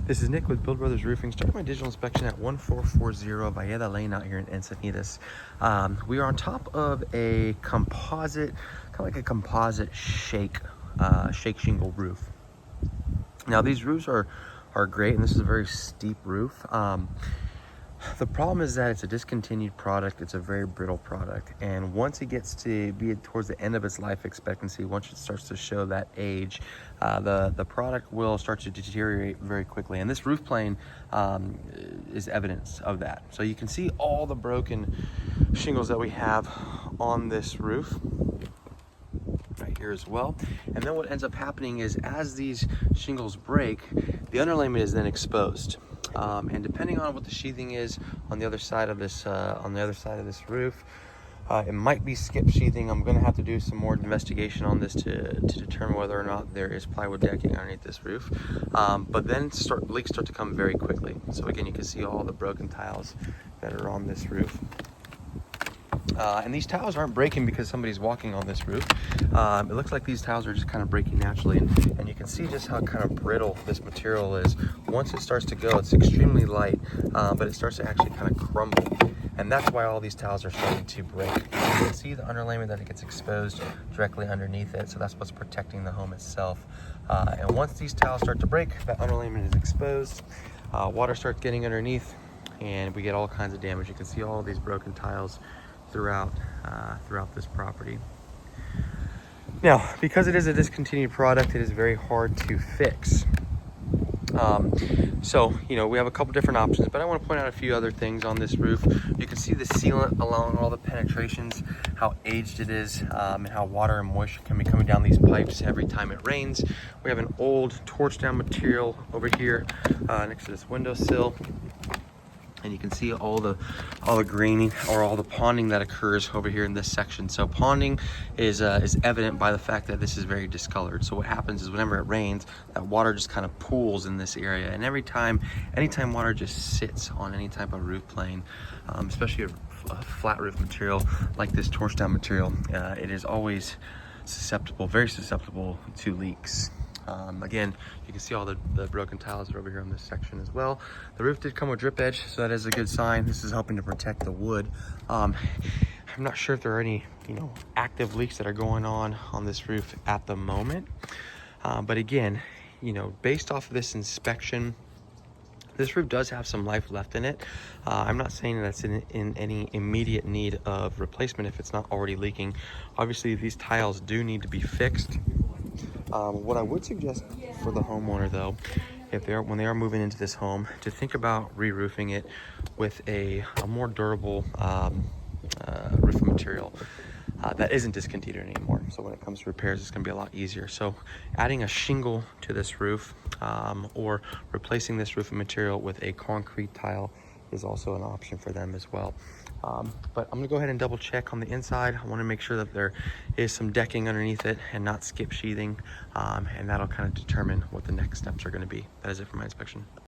This is Nick with Build Brothers Roofing. Starting my digital inspection at 1440 Valleda Lane out here in Encinitas. We are on top of a composite, kind of like a composite shake shingle roof. Now these roofs are great, and this is a very steep roof. The problem is that it's a discontinued product. It's a very brittle product, and once it gets to be towards the end of its life expectancy, once it starts to show that age, the product will start to deteriorate very quickly, and this roof plane is evidence of that. So you can see all the broken shingles that we have on this roof right here as well. And then what ends up happening is, as these shingles break, the underlayment is then exposed. And depending on what the sheathing is on the other side of this roof, it might be skip sheathing. I'm going to have to do some more investigation on this to determine whether or not there is plywood decking underneath this roof. But then leaks start to come very quickly. So again, you can see all the broken tiles that are on this roof. And these tiles aren't breaking because somebody's walking on this roof. It looks like these tiles are just kind of breaking naturally, and you can see just how kind of brittle this material is. Once it starts to go, it's extremely light, but it starts to actually kind of crumble, and that's why all these tiles are starting to break. You can see the underlayment that it gets exposed directly underneath it, so that's what's protecting the home itself. And once these tiles start to break, that underlayment is exposed, water starts getting underneath, and we get all kinds of damage. You can see all of these broken tiles throughout this property. Now, because it is a discontinued product, it is very hard to fix. So, you know, we have a couple different options, but I want to point out a few other things on this roof. You can see the sealant along all the penetrations, how aged it is, and how water and moisture can be coming down these pipes every time it rains. We have an old torch down material over here next to this windowsill. And you can see all the graining or all the ponding that occurs over here in this section. So ponding is evident by the fact that this is very discolored. So what happens is, whenever it rains, that water just kind of pools in this area. And anytime water just sits on any type of roof plane, especially a flat roof material like this torch down material, it is always very susceptible to leaks. Again, you can see all the broken tiles are over here on this section as well. The roof did come with drip edge, so that is a good sign. This is helping to protect the wood. I'm not sure if there are any, active leaks that are going on this roof at the moment. But again, based off of this inspection, this roof does have some life left in it. I'm not saying that's in any immediate need of replacement if it's not already leaking. Obviously, these tiles do need to be fixed. What I would suggest for the homeowner, though, when they are moving into this home, to think about re-roofing it with a more durable roofing material that isn't discontinued anymore. So when it comes to repairs, it's going to be a lot easier. So adding a shingle to this roof or replacing this roofing material with a concrete tile is also an option for them as well. But I'm gonna go ahead and double check on the inside. I want to make sure that there is some decking underneath it and not skip sheathing, and that'll kind of determine what the next steps are going to be. That is it for my inspection.